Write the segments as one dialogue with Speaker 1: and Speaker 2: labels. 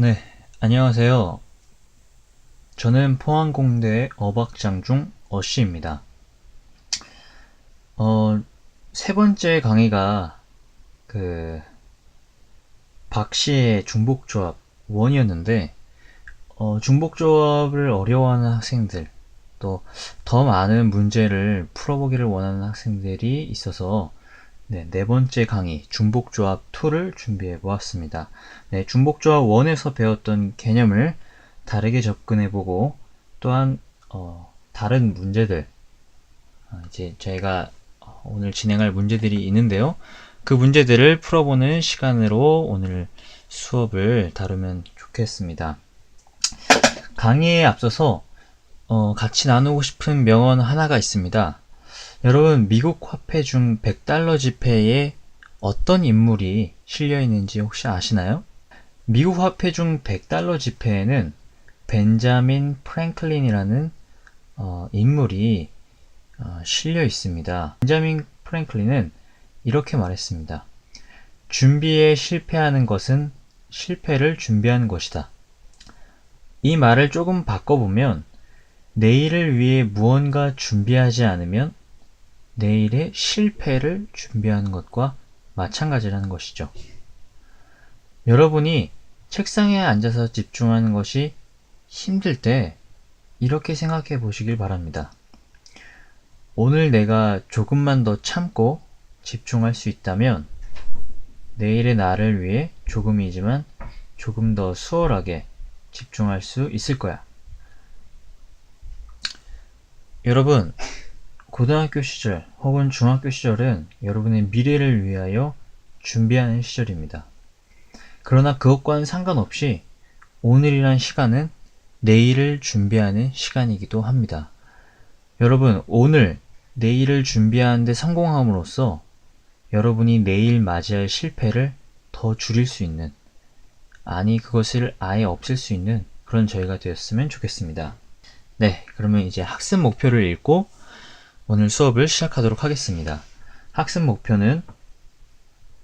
Speaker 1: 네, 안녕하세요. 저는 포항공대 어박장중 어씨입니다. 어, 세 번째 강의가 그 박씨의 중복조합 1이었는데 중복조합을 어려워하는 학생들 또 더 많은 문제를 풀어보기를 원하는 학생들이 있어서 네 번째 강의 중복조합 2를 준비해 보았습니다. 네, 중복조합 1에서 배웠던 개념을 다르게 접근해보고 또한 다른 문제들 이제 저희가 오늘 진행할 문제들이 있는데요. 그 문제들을 풀어보는 시간으로 오늘 수업을 다루면 좋겠습니다. 강의에 앞서서 같이 나누고 싶은 명언 하나가 있습니다. 여러분, 미국 화폐 중 100달러 지폐에 어떤 인물이 실려 있는지 혹시 아시나요? 미국 화폐 중 100달러 지폐에는 벤자민 프랭클린이라는 인물이 실려 있습니다. 벤자민 프랭클린은 이렇게 말했습니다. 준비에 실패하는 것은 실패를 준비하는 것이다. 이 말을 조금 바꿔보면 내일을 위해 무언가 준비하지 않으면 내일의 실패를 준비하는 것과 마찬가지라는 것이죠. 여러분이 책상에 앉아서 집중하는 것이 힘들 때 이렇게 생각해 보시길 바랍니다. 오늘 내가 조금만 더 참고 집중할 수 있다면 내일의 나를 위해 조금이지만 조금 더 수월하게 집중할 수 있을 거야. 여러분, 고등학교 시절 혹은 중학교 시절은 여러분의 미래를 위하여 준비하는 시절입니다. 그러나 그것과는 상관없이 오늘이란 시간은 내일을 준비하는 시간이기도 합니다. 여러분, 오늘 내일을 준비하는데 성공함으로써 여러분이 내일 맞이할 실패를 더 줄일 수 있는, 아니 그것을 아예 없앨 수 있는 그런 저희가 되었으면 좋겠습니다. 네, 그러면 이제 학습 목표를 읽고 오늘 수업을 시작하도록 하겠습니다. 학습 목표는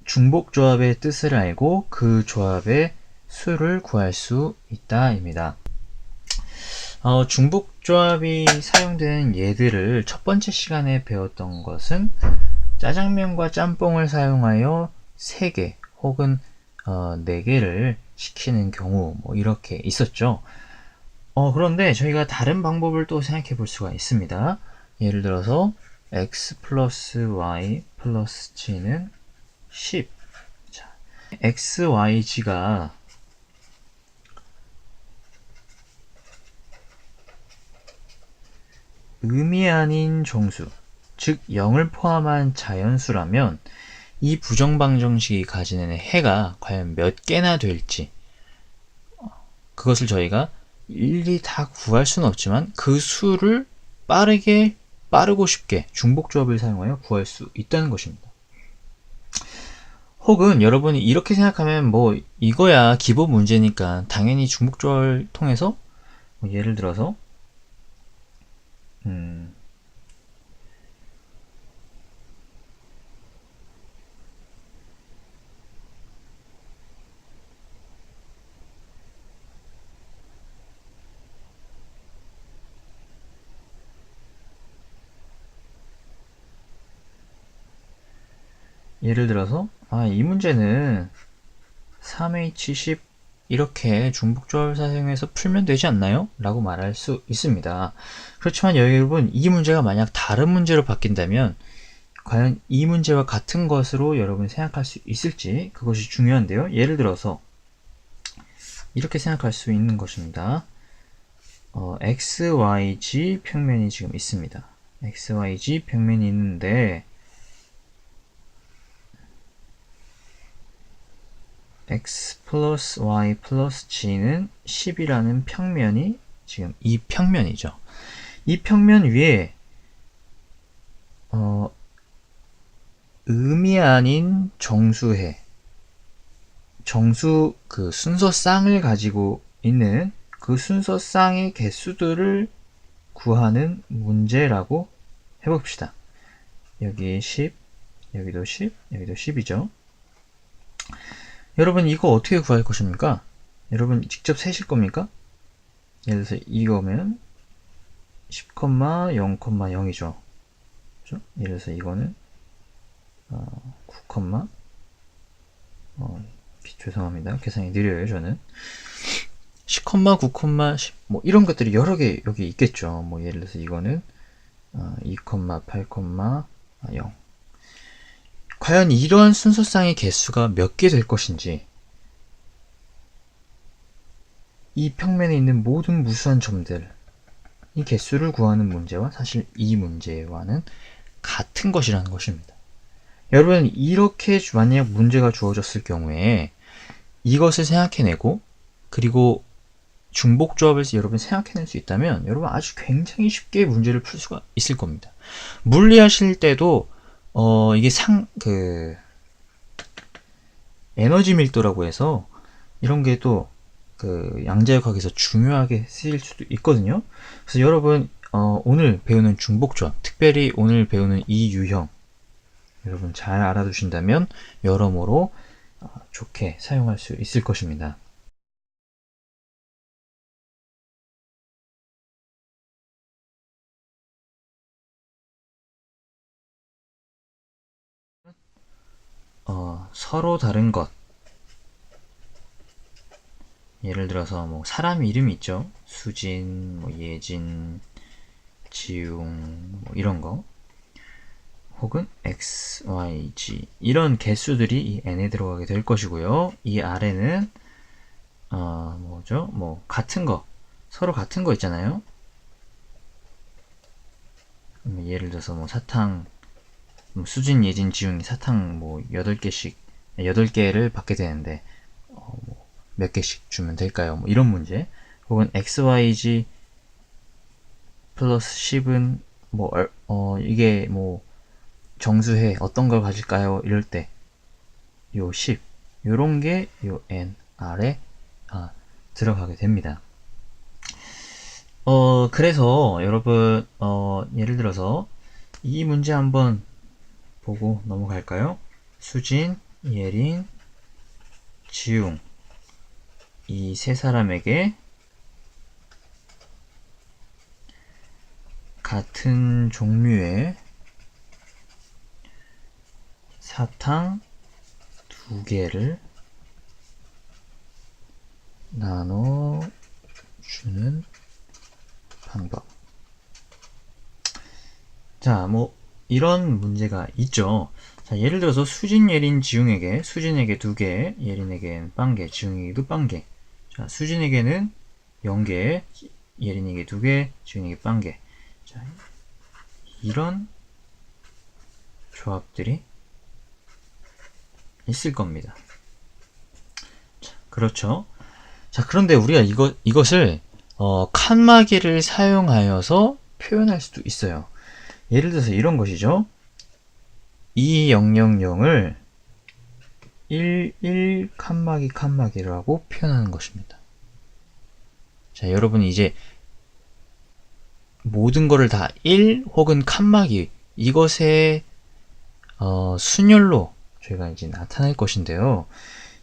Speaker 1: 중복조합의 뜻을 알고 그 조합의 수를 구할 수 있다입니다. 중복조합이 사용되는 예들을 첫 번째 시간에 배웠던 것은 짜장면과 짬뽕을 사용하여 3개 혹은 4개를 시키는 경우 이렇게 있었죠. 그런데 저희가 다른 방법을 또 생각해 볼 수가 있습니다. 예를 들어서 x 플러스 y 플러스 g는 10. 자, x, y, g가 음이 아닌 정수, 즉 0을 포함한 자연수라면 이 부정방정식이 가지는 해가 과연 몇 개나 될지 그것을 저희가 일일이 다 구할 수는 없지만 그 수를 빠르고 쉽게 중복조합을 사용하여 구할 수 있다는 것입니다. 혹은 여러분이 이렇게 생각하면 이거야 기본 문제니까 당연히 중복조합을 통해서 예를 들어서 이 문제는 3H10 이렇게 중복조합을 사용해서 풀면 되지 않나요? 라고 말할 수 있습니다. 그렇지만 여러분, 이 문제가 만약 다른 문제로 바뀐다면 과연 이 문제와 같은 것으로 여러분이 생각할 수 있을지 그것이 중요한데요. 예를 들어서 이렇게 생각할 수 있는 것입니다. XYG 평면이 지금 있습니다. XYG 평면이 있는데 x 플러스 y 플러스 g는 10이라는 평면이 지금 이 평면이죠. 이 평면 위에 음이 아닌 정수해, 정수 그 순서 쌍을 가지고 있는 그 순서 쌍의 개수들을 구하는 문제라고 해봅시다. 여기 10, 여기도 10, 여기도 10이죠. 여러분 이거 어떻게 구할 것입니까? 여러분 직접 세실 겁니까? 예를 들어서 이거면 10,0,0,0이죠. 그죠? 예를 들어서 이거는 9, 죄송합니다. 계산이 느려요, 저는. 10, 9, 10, 뭐 이런 것들이 여러 개 여기 있겠죠. 뭐 예를 들어서 이거는 2, 8, 0. 과연 이러한 순서쌍의 개수가 몇 개 될 것인지, 이 평면에 있는 모든 무수한 점들, 이 개수를 구하는 문제와 사실 이 문제와는 같은 것이라는 것입니다. 여러분, 이렇게 만약 문제가 주어졌을 경우에 이것을 생각해내고, 그리고 중복조합을 여러분 생각해낼 수 있다면 여러분 아주 굉장히 쉽게 문제를 풀 수가 있을 겁니다. 물리하실 때도 이게 에너지 밀도라고 해서 이런 게 또 양자역학에서 중요하게 쓰일 수도 있거든요. 그래서 여러분 오늘 배우는 중복조합, 특별히 오늘 배우는 이 유형 여러분 잘 알아두신다면 여러모로 좋게 사용할 수 있을 것입니다. 서로 다른 것, 예를 들어서 뭐 사람 이름이 있죠. 수진, 뭐 예진, 지웅, 뭐 이런 거, 혹은 x, y, g 이런 개수들이 이 n에 들어가게 될 것이고요. 이 아래는 뭐죠? 뭐 같은 거, 서로 같은 거 있잖아요. 예를 들어서 뭐 사탕, 뭐 수진, 예진, 지웅이 사탕 뭐 8개씩 8개를 받게 되는데 뭐 몇 개씩 주면 될까요? 뭐 이런 문제. 혹은 XYG 플러스 10은 뭐 이게 뭐 정수해 어떤 걸 가질까요? 이럴 때 요 10 요런 게 요 n 아래 들어가게 됩니다. 그래서 여러분 예를 들어서 이 문제 한번 보고 넘어갈까요? 수진, 예린, 지웅 이 세 사람에게 같은 종류의 사탕 2개를 나눠주는 방법. 자, 뭐 이런 문제가 있죠. 자, 예를 들어서 수진, 예린, 지웅에게 수진에게 2개, 예린에게는 빵개, 지웅에게도 빵개. 자, 수진에게는 0개, 예린에게 2개, 지웅에게 빵개. 자, 이런 조합들이 있을 겁니다. 자, 그렇죠. 자, 그런데 우리가 이것을 칸막이를 사용하여서 표현할 수도 있어요. 예를 들어서 이런 것이죠. 2000을 11 칸막이 칸막이라고 표현하는 것입니다. 자, 여러분이 이제 모든 거를 다 1 혹은 칸막이 이것의 순열로 저희가 이제 나타낼 것인데요.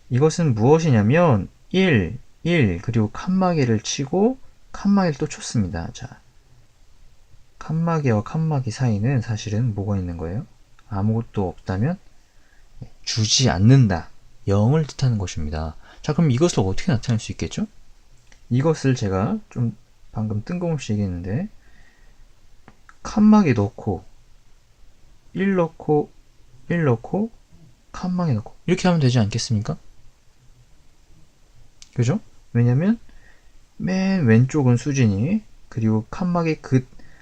Speaker 1: 이것은 무엇이냐면 1, 1 그리고 칸막이를 치고 칸막이를 또 쳤습니다. 자, 칸막이와 칸막이 사이는 사실은 뭐가 있는 거예요? 아무것도 없다면 주지 않는다. 0을 뜻하는 것입니다. 자, 그럼 이것을 어떻게 나타낼 수 있겠죠? 이것을 제가 좀 방금 뜬금없이 얘기했는데 칸막이 넣고 1 넣고 1 넣고 칸막이 넣고 이렇게 하면 되지 않겠습니까? 그죠? 왜냐면 맨 왼쪽은 수진이 그리고 칸막이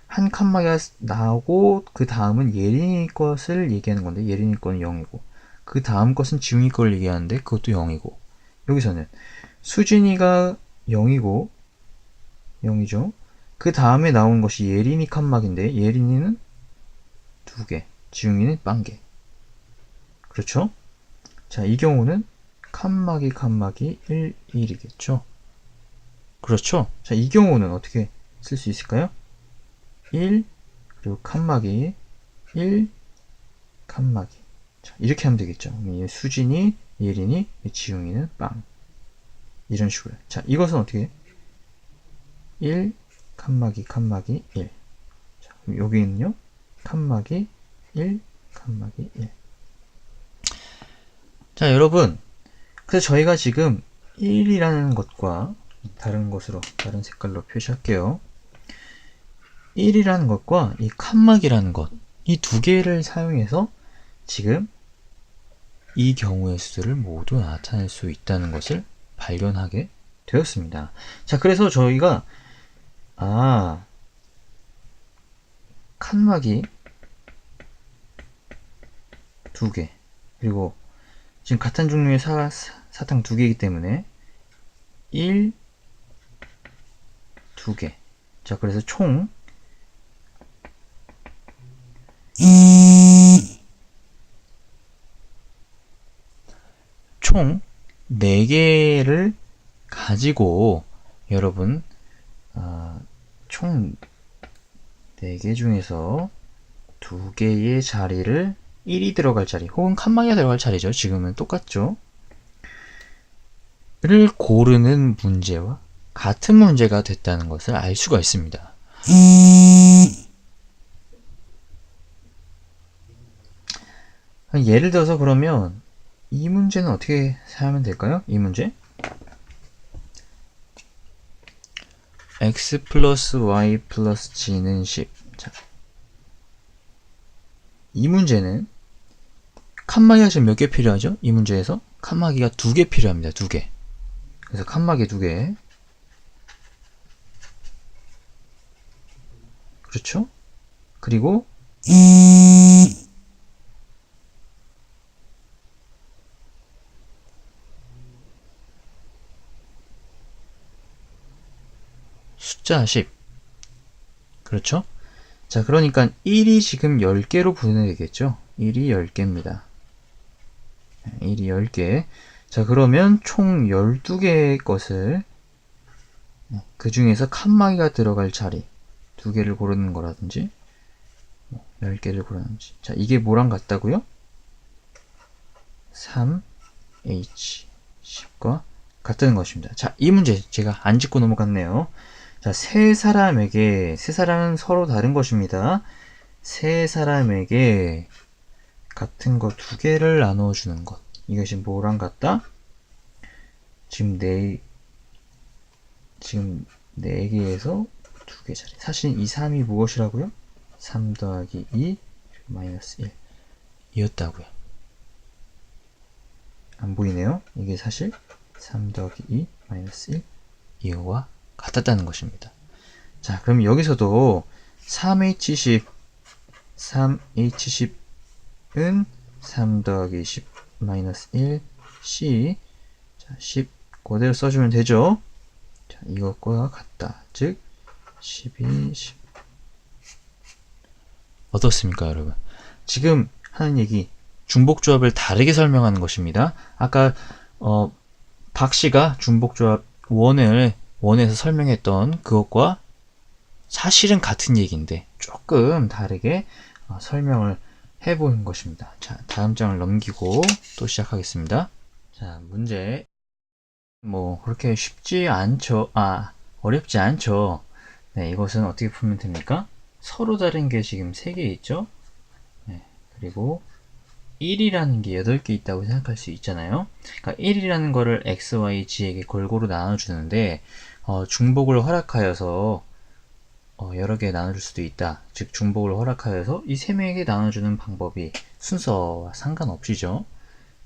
Speaker 1: 한 칸막이가 나오고 그 다음은 예린이 것을 얘기하는 건데 예린이 거는 0이고 그 다음 것은 지웅이 걸 얘기하는데 그것도 0이고 여기서는 수진이가 0이고 0이죠. 그 다음에 나온 것이 예린이 칸막인데 예린이는 2개, 지웅이는 빵개. 그렇죠? 자, 이 경우는 칸막이 칸막이 1, 1이겠죠. 그렇죠? 자, 이 경우는 어떻게 쓸 수 있을까요? 1 그리고 칸막이 1 칸막이. 자, 이렇게 하면 되겠죠. 수진이, 예린이, 지웅이는 빵. 이런 식으로. 자, 이것은 어떻게 해? 1, 칸막이, 칸막이 1. 자, 그럼 여기는요, 칸막이 1, 칸막이 1. 자, 여러분. 그래서 저희가 지금 1이라는 것과 다른 것으로, 다른 색깔로 표시할게요. 1이라는 것과 이 칸막이라는 것, 이 두 개를 사용해서 지금 이 경우의 수들을 모두 나타낼 수 있다는 것을 발견하게 되었습니다. 자, 그래서 저희가 칸막이 두 개, 그리고 지금 같은 종류의 사탕 두 개이기 때문에 1, 두 개. 자, 그래서 총 4개를 가지고 여러분 총 4개 중에서 2개의 자리를 1이 들어갈 자리 혹은 칸막이가 들어갈 자리죠. 지금은 똑같죠. 를 고르는 문제와 같은 문제가 됐다는 것을 알 수가 있습니다. 예를 들어서 그러면 이 문제는 어떻게 사용하면 될까요? 이 문제 x 플러스 y 플러스 g는 10. 자, 이 문제는 칸막이가 지금 몇 개 필요하죠? 이 문제에서 칸막이가 2개 필요합니다. 2개. 그래서 칸막이 2개. 그렇죠? 그리고 숫자 10. 그렇죠? 자, 그러니까 1이 지금 10개로 분해되겠죠? 1이 10개입니다. 1이 10개. 자, 그러면 총 12개의 것을 그 중에서 칸막이가 들어갈 자리 2개를 고르는 거라든지 10개를 고르는지. 자, 이게 뭐랑 같다고요? 3H10과 같다는 것입니다. 자, 이 문제 제가 안 짚고 넘어갔네요. 자, 세 사람은 서로 다른 것입니다. 세 사람에게 같은 거 2개를 나눠주는 것. 이것이 뭐랑 같다? 지금 4개에서 2개 자리. 사실 이 3이 무엇이라고요? 3 더하기 2 마이너스 1 이었다고요. 안 보이네요. 이게 사실 3 더하기 2 마이너스 1 이거와 같았다는 것입니다. 자, 그럼 여기서도 3H10 3H10은 3 더하기 10 마이너스 1 C. 자, 10 그대로 써주면 되죠. 자, 이것과 같다. 즉 12 10 어떻습니까, 여러분? 지금 하는 얘기 중복조합을 다르게 설명하는 것입니다. 아까 박 씨가 중복조합 원에서 설명했던 그것과 사실은 같은 얘기인데 조금 다르게 설명을 해보는 것입니다. 자, 다음 장을 넘기고 또 시작하겠습니다. 자, 문제 그렇게 쉽지 않죠. 어렵지 않죠. 네, 이것은 어떻게 풀면 됩니까? 서로 다른 게 지금 3개 있죠? 네, 그리고 1이라는 게 8개 있다고 생각할 수 있잖아요. 그러니까 1이라는 거를 x, y, g에게 골고루 나눠주는데 중복을 허락하여서 여러 개 나눠줄 수도 있다. 즉 중복을 허락하여서 이 3명에게 나눠주는 방법이 순서와 상관없이죠.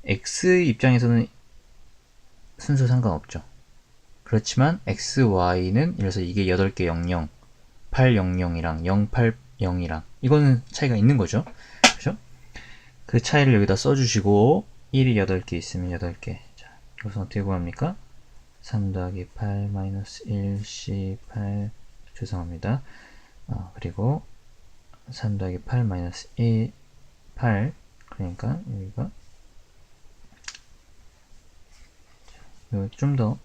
Speaker 1: x 입장에서는 순서 상관없죠. 그렇지만 x, y는 이래서 이게 8개 00, 800이랑 080이랑 이거는 차이가 있는 거죠. 그죠? 그 차이를 여기다 써주시고 1이 8개 있으면 8개. 자, 이것은 어떻게 구합니까? 3 더하기 8 마이너스 1 C 8 죄송합니다. 그리고 3 더하기 8 마이너스 1 8 그러니까 여기가 좀 더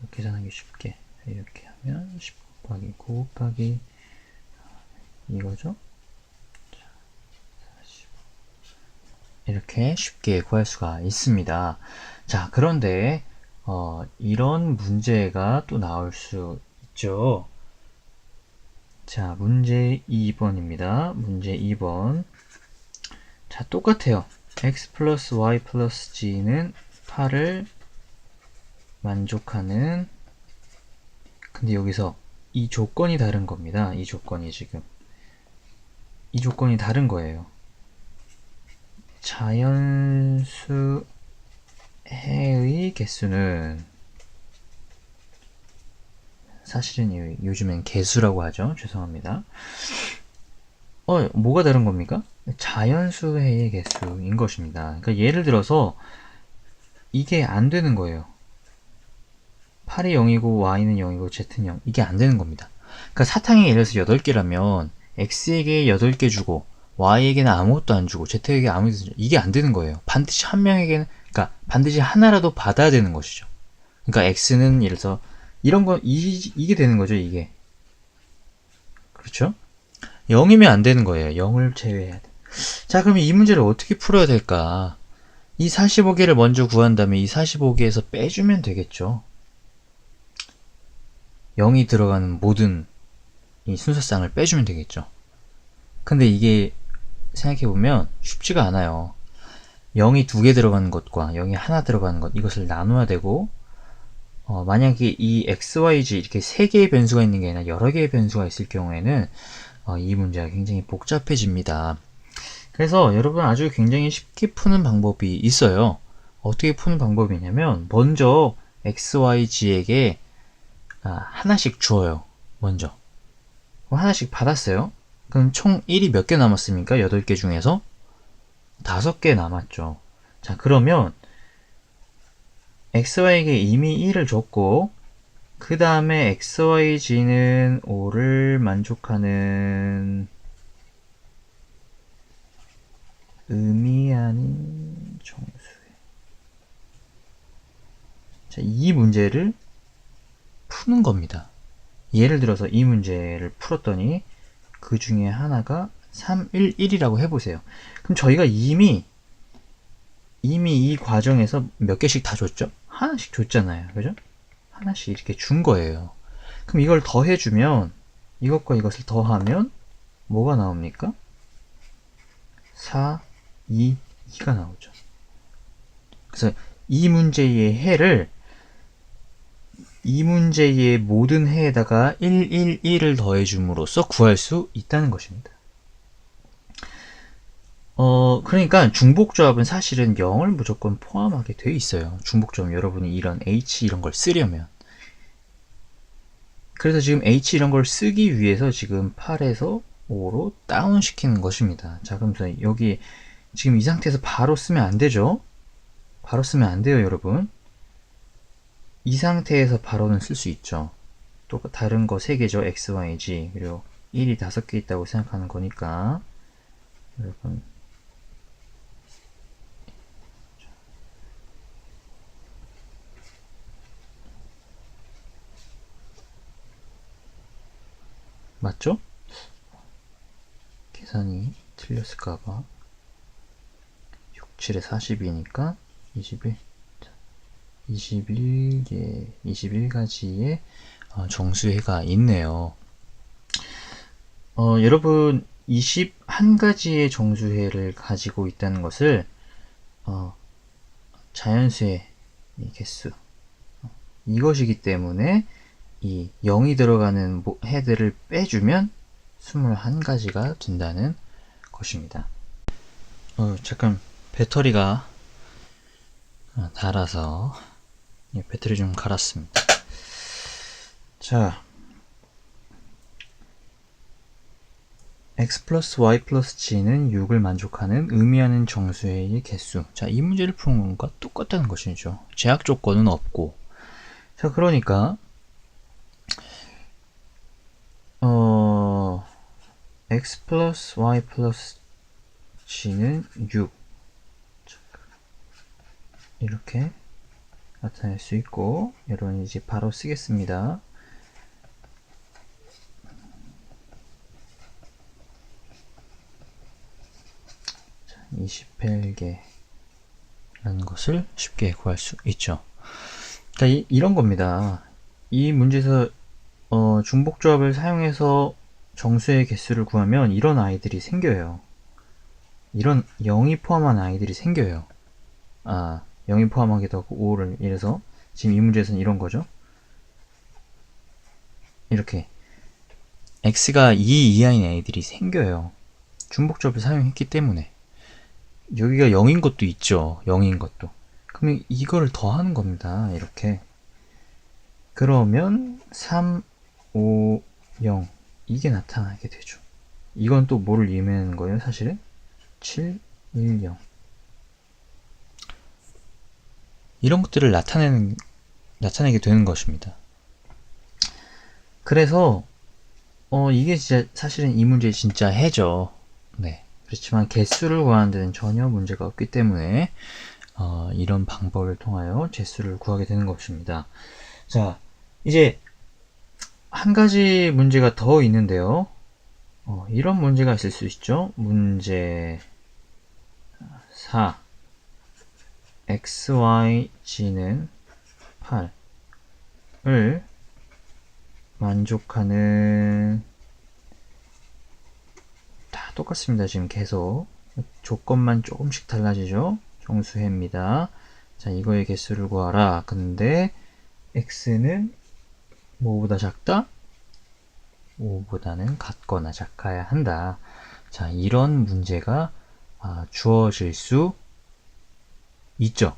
Speaker 1: 계산하기 쉽게 이렇게 하면 10 곱하기 9 곱하기 이거죠. 이렇게 쉽게 구할 수가 있습니다. 자, 그런데 이런 문제가 또 나올 수 있죠. 자, 문제 2번입니다. 문제 2번. 자, 똑같아요. x 플러스 y 플러스 g는 8을 만족하는, 근데 여기서 이 조건이 다른 겁니다. 이 조건이 다른 거예요. 자연수 해의 개수는, 사실은 요즘엔 개수라고 하죠. 죄송합니다. 뭐가 다른 겁니까? 자연수 해의 개수인 것입니다. 그러니까 예를 들어서 이게 안 되는 거예요. 8이 0이고 y는 0이고 z는 0. 이게 안 되는 겁니다. 그러니까 사탕이 예를 들어서 8개라면 x에게 8개 주고 y에게는 아무것도 안 주고 z에게 아무것도 안 주고 이게 안 되는 거예요. 반드시 한 명에게는, 그러니까 반드시 하나라도 받아야 되는 것이죠. 그러니까 x는 예를 들어서 이런 거 이게 되는 거죠, 이게. 그렇죠? 0이면 안 되는 거예요. 0을 제외해야 돼. 자, 그럼 이 문제를 어떻게 풀어야 될까? 이 45개를 먼저 구한 다음에 이 45개에서 빼주면 되겠죠. 0이 들어가는 모든 이 순서쌍을 빼주면 되겠죠. 근데 이게 생각해보면 쉽지가 않아요. 0이 2개 들어가는 것과 0이 하나 들어가는 것, 이것을 나눠야 되고, 만약에 이 x, y, z 이렇게 3개의 변수가 있는 게 아니라 여러 개의 변수가 있을 경우에는 이 문제가 굉장히 복잡해집니다. 그래서 여러분 아주 굉장히 쉽게 푸는 방법이 있어요. 어떻게 푸는 방법이냐면 먼저 x, y, z에게 하나씩 주어요. 먼저 하나씩 받았어요. 그럼 총 1이 몇 개 남았습니까? 8개 중에서 5개 남았죠. 자, 그러면 xy에게 이미 1을 줬고 그 다음에 xyz는 5를 만족하는 의미 아닌 정수의, 자, 이 문제를 푸는 겁니다. 예를 들어서 이 문제를 풀었더니 그 중에 하나가 3, 1, 1이라고 해보세요. 그럼 저희가 이미 이 과정에서 몇 개씩 다 줬죠? 하나씩 줬잖아요. 그죠? 하나씩 이렇게 준 거예요. 그럼 이걸 더해주면, 이것과 이것을 더하면 뭐가 나옵니까? 4, 2, 2가 나오죠. 그래서 이 문제의 해를 이 문제의 모든 해에다가 1, 1, 1을 더해줌으로써 구할 수 있다는 것입니다. 그러니까 중복조합은 사실은 0을 무조건 포함하게 돼 있어요. 중복조합 여러분이 이런 H 이런 걸 쓰려면. 그래서 지금 H 이런 걸 쓰기 위해서 지금 8에서 5로 다운시키는 것입니다. 자, 그럼 여기 지금 이 상태에서 바로 쓰면 안 되죠? 바로 쓰면 안 돼요, 여러분. 이 상태에서 바로는 쓸 수 있죠. 또 다른 거 3개죠. X, Y, Z. 그리고 1이 5개 있다고 생각하는 거니까. 여러분. 맞죠? 계산이 틀렸을까봐. 6, 7에 42니까 21. 21가지의 정수해가 있네요. 여러분 21가지의 정수해를 가지고 있다는 것을 자연수의 개수 이것이기 때문에 이 0이 들어가는 해들을 빼주면 21가지가 된다는 것입니다. 잠깐 배터리가 닳아서 배터리 좀 갈았습니다. 자, x 플러스 y 플러스 g는 6을 만족하는 의미하는 정수의 개수. 자, 이 문제를 푸는 것과 똑같다는 것이죠. 제약 조건은 없고. 자, 그러니까 x 플러스 y 플러스 g는 6 이렇게 나타낼 수 있고, 여러분 이제 바로 쓰겠습니다. 자, 28개라는 것을 쉽게 구할 수 있죠. 자, 이런 겁니다. 이 문제에서 중복조합을 사용해서 정수의 개수를 구하면 이런 아이들이 생겨요. 이런 0이 포함한 아이들이 생겨요. 0이 포함하기도 하고 5를 이래서 지금 이 문제에서는 이런 거죠. 이렇게 x가 2 이하인 애들이 생겨요. 중복조합을 사용했기 때문에. 여기가 0인 것도 있죠. 0인 것도. 그러면 이거를 더하는 겁니다. 이렇게. 그러면 3, 5, 0 이게 나타나게 되죠. 이건 또 뭐를 의미하는 거예요? 사실은 7, 1, 0 이런 것들을 나타내게 되는 것입니다. 그래서 이게 진짜 사실은 이 문제의 진짜 해죠. 네. 그렇지만 개수를 구하는 데는 전혀 문제가 없기 때문에 이런 방법을 통하여 개수를 구하게 되는 것입니다. 자, 이제 한 가지 문제가 더 있는데요. 이런 문제가 있을 수 있죠. 문제 4 xyg는 8을 만족하는 다 똑같습니다. 지금 계속 조건만 조금씩 달라지죠. 정수해입니다. 자, 이거의 개수를 구하라. 근데 x는 뭐보다 작다? 5보다는 같거나 작아야 한다. 자, 이런 문제가 주어질 수 있죠.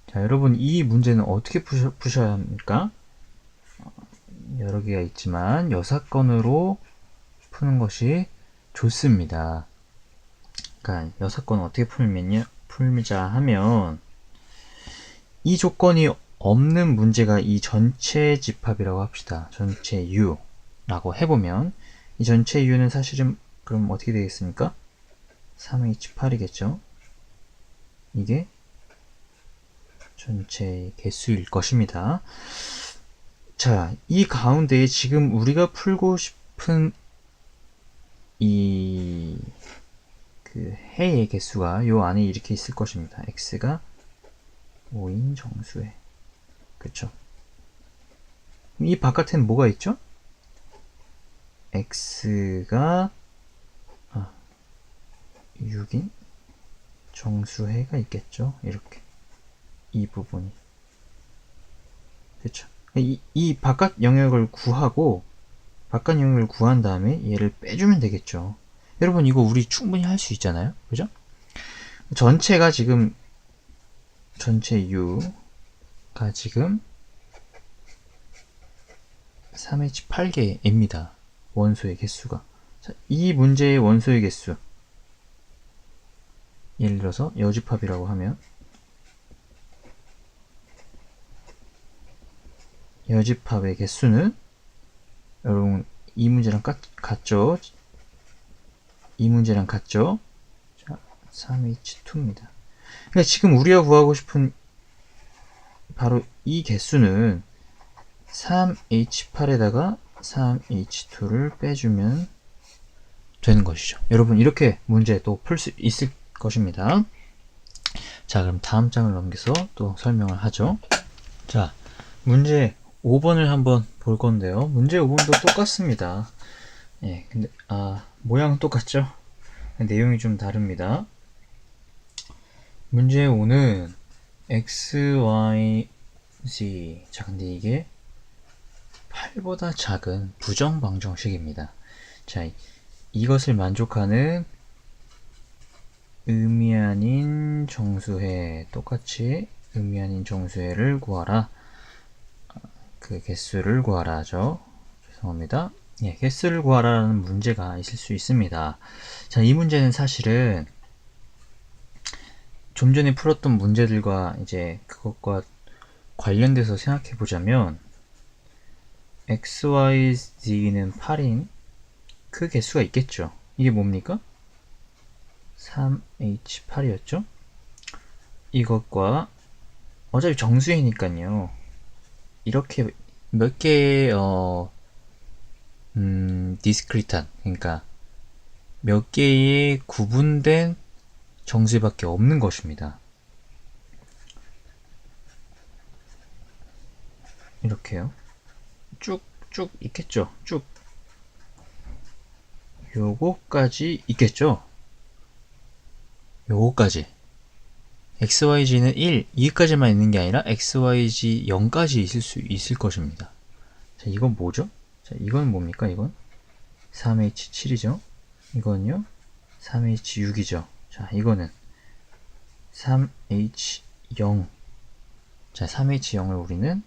Speaker 1: 자, 여러분 이 문제는 어떻게 푸셔야 합니까? 여러 개가 있지만 여사건으로 푸는 것이 좋습니다. 그러니까 여사건 어떻게 풀자 하면 이 조건이 없는 문제가 이 전체 집합이라고 합시다. 전체 U라고 해보면 이 전체 U는 사실은 그럼 어떻게 되겠습니까? 3H8이겠죠. 이게 전체 개수일 것입니다. 자, 이 가운데에 지금 우리가 풀고 싶은 그 해의 개수가 요 안에 이렇게 있을 것입니다. x가 5인 정수해. 그쵸? 이 바깥에는 뭐가 있죠? x가 6인 정수해가 있겠죠. 이렇게 이 부분이. 그쵸? 이 바깥 영역을 구하고 바깥 영역을 구한 다음에 얘를 빼주면 되겠죠. 여러분 이거 우리 충분히 할 수 있잖아요. 그죠? 전체가 지금 전체 U가 지금 3H8개입니다. 원소의 개수가. 자, 이 문제의 원소의 개수 예를 들어서 여집합이라고 하면 여집합의 개수는 여러분 이 문제랑 같죠? 이 문제랑 같죠? 자, 3H2입니다. 그러니까 지금 우리가 구하고 싶은 바로 이 개수는 3H8에다가 3H2를 빼주면 되는 것이죠. 여러분 이렇게 문제 또 풀 수 있을 것입니다. 자, 그럼 다음 장을 넘겨서 또 설명을 하죠. 자, 문제 5번을 한번 볼 건데요. 문제 5번도 똑같습니다. 예, 근데 모양은 똑같죠? 내용이 좀 다릅니다. 문제 5는 x, y, z. 자, 근데 이게 8보다 작은 부정방정식입니다. 자, 이것을 만족하는 의미 아닌 정수해. 똑같이 의미 아닌 정수해를 구하라. 그 개수를 구하라 하죠. 죄송합니다. 예, 개수를 구하라는 문제가 있을 수 있습니다. 자, 이 문제는 사실은 좀 전에 풀었던 문제들과 이제 그것과 관련돼서 생각해 보자면 x, y, z는 8인 그 개수가 있겠죠. 이게 뭡니까? 3H8이었죠? 이것과 어차피 정수이니까요. 이렇게 몇 개의 디스크리트한, 그러니까 몇 개의 구분된 정수밖에 없는 것입니다. 이렇게요. 쭉 있겠죠. 쭉 요거까지 있겠죠. 요거까지 xyz는 1, 2까지만 있는 게 아니라 xyz 0까지 있을 수 있을 것입니다. 자, 이건 뭐죠? 자, 이건 뭡니까? 이건 3h7이죠. 이건요 3h6이죠. 자, 이거는 3h0. 자, 3h0을 우리는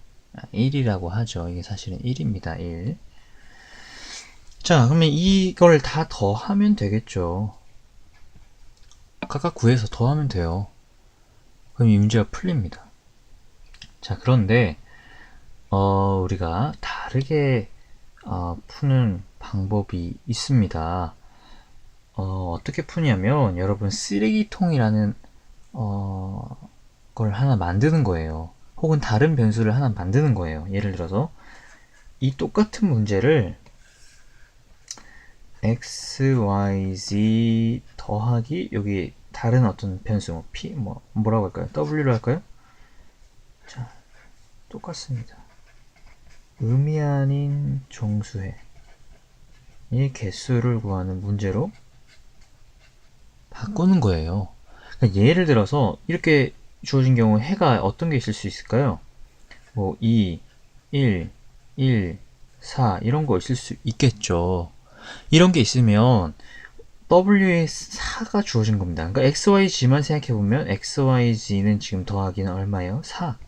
Speaker 1: 1이라고 하죠. 이게 사실은 1입니다. 1. 자, 그러면 이걸 다 더하면 되겠죠. 각각 구해서 더하면 돼요. 그럼 이 문제가 풀립니다. 자, 그런데 우리가 다르게 푸는 방법이 있습니다. 어떻게 푸냐면 여러분 쓰레기통이라는 걸 하나 만드는 거예요. 혹은 다른 변수를 하나 만드는 거예요. 예를 들어서 이 똑같은 문제를 xyz 더하기 여기 다른 어떤 변수 뭐 p 뭐라고 할까요? w로 할까요? 자, 똑같습니다. 의미 아닌 정수해 이 개수를 구하는 문제로 바꾸는 거예요. 그러니까 예를 들어서 이렇게 주어진 경우 해가 어떤 게 있을 수 있을까요? 뭐 2, 1, 1, 4 이런 거 있을 수 있겠죠. 이런 게 있으면 w의 4가 주어진 겁니다. 그러니까 xyz만 생각해보면 xyz는 지금 더하기는 얼마예요? 4.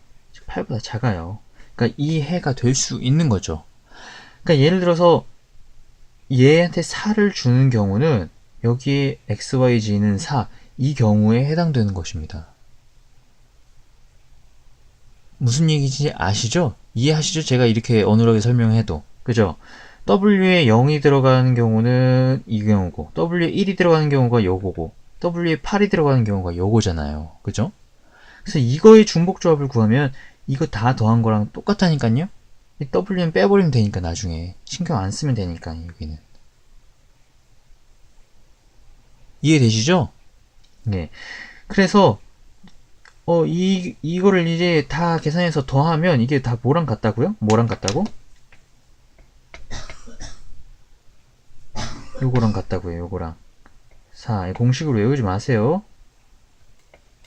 Speaker 1: 8보다 작아요. 그러니까 이 해가 될 수 있는 거죠. 그러니까 예를 들어서 얘한테 4를 주는 경우는 여기에 xyz는 4, 이 경우에 해당되는 것입니다. 무슨 얘기인지 아시죠? 이해하시죠? 제가 이렇게 어눌하게 설명해도. 그죠? W에 0이 들어가는 경우는 이 경우고, W에 1이 들어가는 경우가 요거고, W에 8이 들어가는 경우가 요거잖아요. 그죠? 그래서 이거의 중복 조합을 구하면 이거 다 더한 거랑 똑같다니까요? 이 W는 빼버리면 되니까 나중에. 신경 안 쓰면 되니까, 여기는. 이해되시죠? 네. 그래서, 이거를 이제 다 계산해서 더하면 이게 다 뭐랑 같다고요? 뭐랑 같다고? 요거랑 같다고요, 요거랑. 4. 공식으로 외우지 마세요.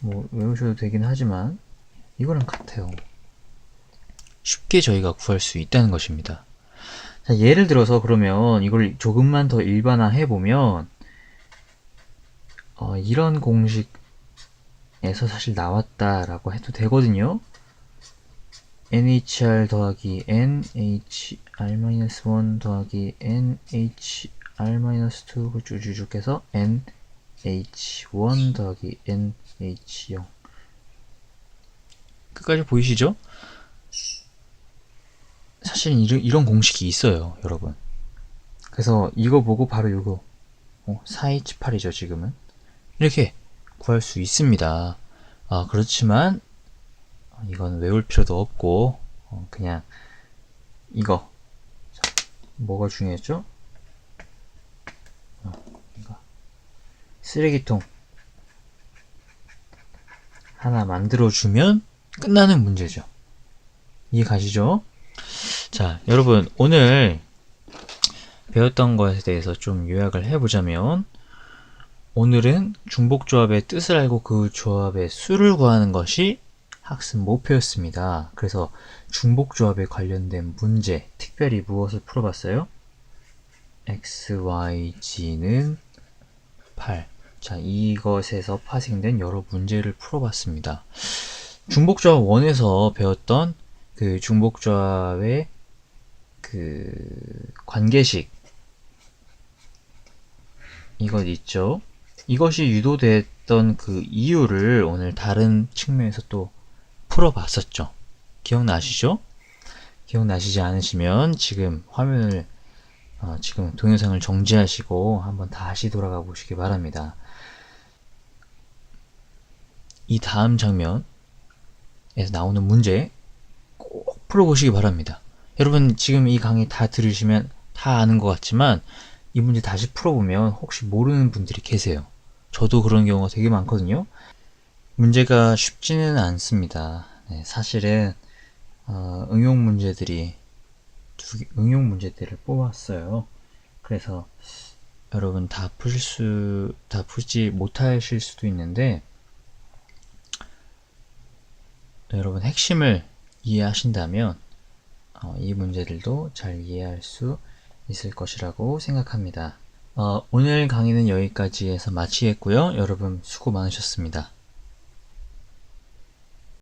Speaker 1: 뭐, 외우셔도 되긴 하지만, 이거랑 같아요. 쉽게 저희가 구할 수 있다는 것입니다. 자, 예를 들어서 그러면 이걸 조금만 더 일반화해보면, 이런 공식에서 사실 나왔다라고 해도 되거든요. nhr 더하기 nhr-1 더하기 nhr-2 쭉쭉쭉 해서 nh1 더하기 nh0 끝까지 보이시죠? 사실은 이런 공식이 있어요, 여러분. 그래서 이거 보고 바로 이거 4h8이죠, 지금은. 이렇게 구할 수 있습니다. 그렇지만 이건 외울 필요도 없고 그냥 이거 뭐가 중요했죠? 이거 쓰레기통 하나 만들어주면 끝나는 문제죠. 이해 가시죠? 자, 여러분 오늘 배웠던 것에 대해서 좀 요약을 해보자면 오늘은 중복조합의 뜻을 알고 그 조합의 수를 구하는 것이 학습 목표였습니다. 그래서 중복조합에 관련된 문제, 특별히 무엇을 풀어봤어요? xyz는 8. 자, 이것에서 파생된 여러 문제를 풀어봤습니다. 중복조합 1에서 배웠던 그 중복조합의 그 관계식 이것 있죠? 이것이 유도됐던 그 이유를 오늘 다른 측면에서 또 풀어봤었죠. 기억나시죠? 기억나시지 않으시면 지금 화면을 지금 동영상을 정지하시고 한번 다시 돌아가 보시기 바랍니다. 이 다음 장면에서 나오는 문제 꼭 풀어보시기 바랍니다. 여러분 지금 이 강의 다 들으시면 다 아는 것 같지만 이 문제 다시 풀어보면 혹시 모르는 분들이 계세요. 저도 그런 경우가 되게 많거든요. 문제가 쉽지는 않습니다. 네, 사실은 응용 문제들을 뽑았어요. 그래서 여러분 다 풀지 못하실 수도 있는데, 여러분 핵심을 이해하신다면 이 문제들도 잘 이해할 수 있을 것이라고 생각합니다. 오늘 강의는 여기까지 해서 마치겠고요. 여러분 수고 많으셨습니다.